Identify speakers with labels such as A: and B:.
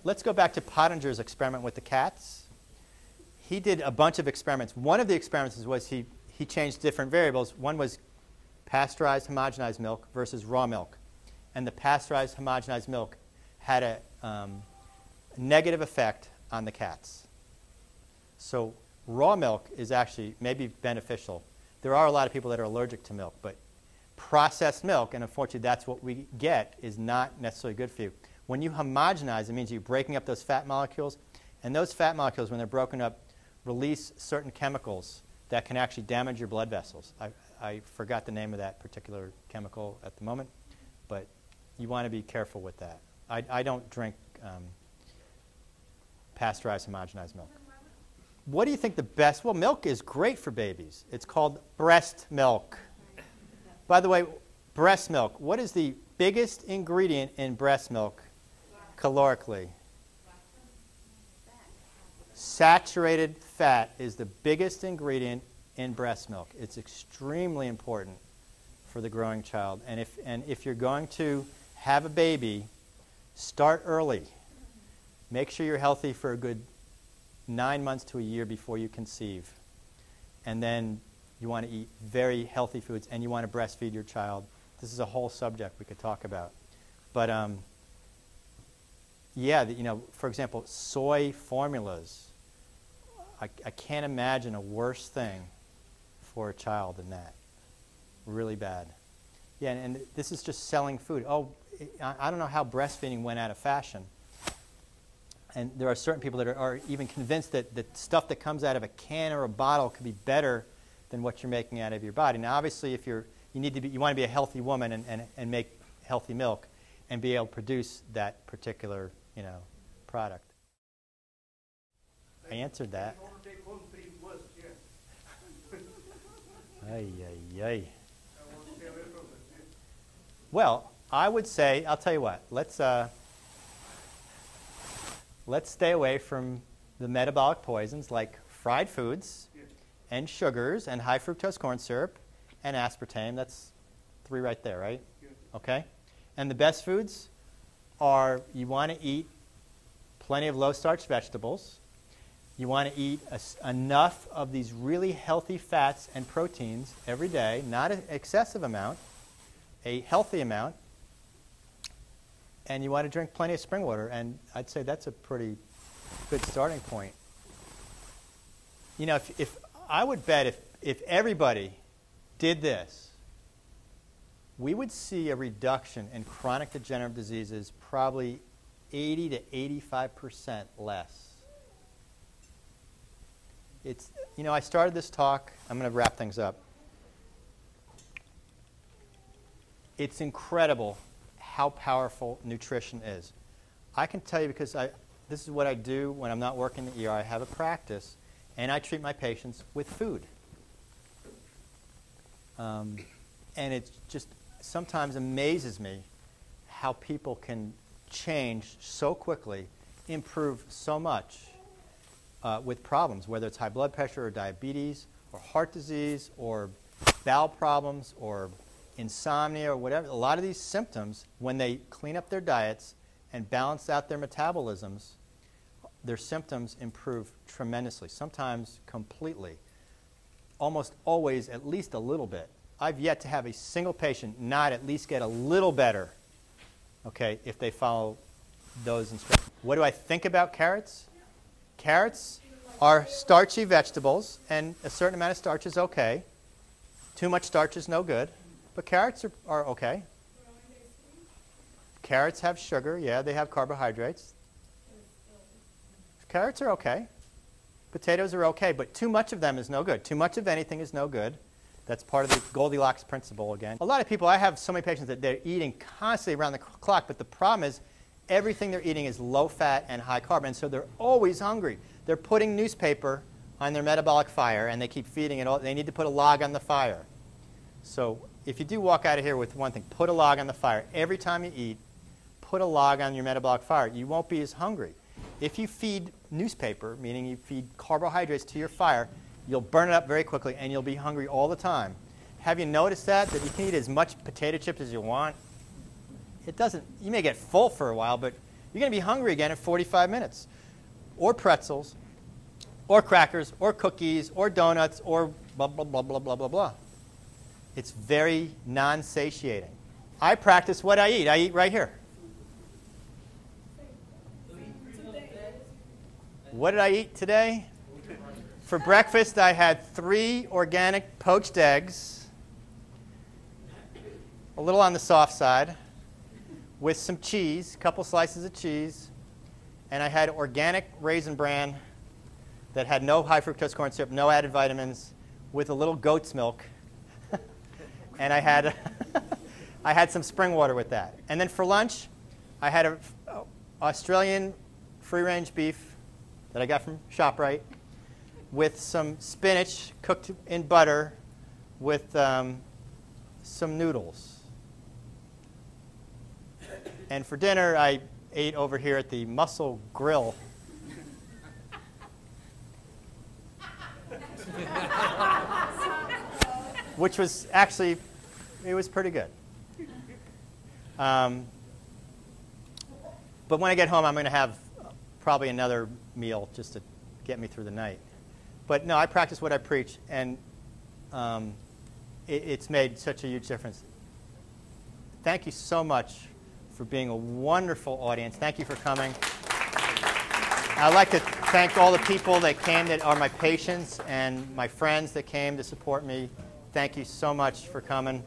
A: let's go back to Pottinger's experiment with the cats. He did a bunch of experiments. One of the experiments was he changed different variables. One was pasteurized homogenized milk versus raw milk. And the pasteurized homogenized milk had a negative effect on the cats. So raw milk is actually maybe beneficial. There are a lot of people that are allergic to milk, but processed milk, and unfortunately that's what we get, is not necessarily good for you. When you homogenize, it means you're breaking up those fat molecules, and those fat molecules, when they're broken up, release certain chemicals that can actually damage your blood vessels. I forgot the name of that particular chemical at the moment, but you want to be careful with that. I don't drink pasteurized homogenized milk. What do you think the best? Well, milk is great for babies. It's called breast milk. By the way, breast milk, what is the biggest ingredient in breast milk calorically? Saturated fat is the biggest ingredient in breast milk. It's extremely important for the growing child. And if you're going to have a baby, start early. Make sure you're healthy for a good 9 months to a year before you conceive. And then you want to eat very healthy foods, and you want to breastfeed your child. This is a whole subject we could talk about. But yeah, for example, soy formulas. I can't imagine a worse thing for a child than that. Really bad. Yeah, and this is just selling food. Oh, I don't know how breastfeeding went out of fashion. And there are certain people that are even convinced that the stuff that comes out of a can or a bottle could be better than what you're making out of your body. Now, obviously, if you want to be a healthy woman and make healthy milk and be able to produce that particular product. I answered that. Ay, ay, ay. Well, I would say, I'll tell you what, let's stay away from the metabolic poisons like fried foods and sugars and high fructose corn syrup and aspartame. That's 3 right there, right? Okay? And the best foods are, you want to eat plenty of low-starch vegetables. You want to eat enough of these really healthy fats and proteins every day, not an excessive amount, a healthy amount. And you want to drink plenty of spring water, and I'd say that's a pretty good starting point. If I would bet if everybody did this, we would see a reduction in chronic degenerative diseases probably 80 to 85% less. I started this talk. I'm going to wrap things up. It's incredible how powerful nutrition is. I can tell you because this is what I do when I'm not working in the ER. I have a practice, and I treat my patients with food. And it just sometimes amazes me how people can change so quickly, improve so much with problems, whether it's high blood pressure or diabetes or heart disease or bowel problems or insomnia or whatever. A lot of these symptoms, when they clean up their diets and balance out their metabolisms, their symptoms improve tremendously, sometimes completely, almost always at least a little bit. I've yet to have a single patient not at least get a little better, okay, if they follow those instructions. What do I think about carrots? Carrots are starchy vegetables, and a certain amount of starch is okay. Too much starch is no good, but carrots are okay. Carrots have sugar, yeah, they have carbohydrates. Carrots are okay. Potatoes are okay, but too much of them is no good. Too much of anything is no good. That's part of the Goldilocks principle again. A lot of people, I have so many patients that they're eating constantly around the clock, but the problem is everything they're eating is low fat and high carb, and so they're always hungry. They're putting newspaper on their metabolic fire, and they keep feeding it all. They need to put a log on the fire. So if you do walk out of here with one thing, put a log on the fire. Every time you eat, put a log on your metabolic fire. You won't be as hungry. If you feed newspaper, meaning you feed carbohydrates to your fire, you'll burn it up very quickly, and you'll be hungry all the time. Have you noticed that you can eat as much potato chips as you want? It doesn't. You may get full for a while, but You're going to be hungry again in 45 minutes. Or pretzels, or crackers, or cookies, or donuts, or blah, blah, blah, blah, blah, blah, blah. It's very non-satiating. I practice what I eat. I eat right here. What did I eat today? For breakfast, I had 3 organic poached eggs, a little on the soft side, with some cheese, a couple slices of cheese, and I had organic Raisin Bran that had no high fructose corn syrup, no added vitamins, with a little goat's milk. And I had some spring water with that. And then for lunch, I had a Australian free-range beef that I got from ShopRite with some spinach cooked in butter with some noodles. And for dinner, I ate over here at the Mussel Grill. Which was actually, it was pretty good. But when I get home, I'm going to have probably another meal just to get me through the night. But no, I practice what I preach, and it's made such a huge difference. Thank you so much for being a wonderful audience. Thank you for coming. I'd like to thank all the people that came that are my patients and my friends that came to support me. Thank you so much for coming.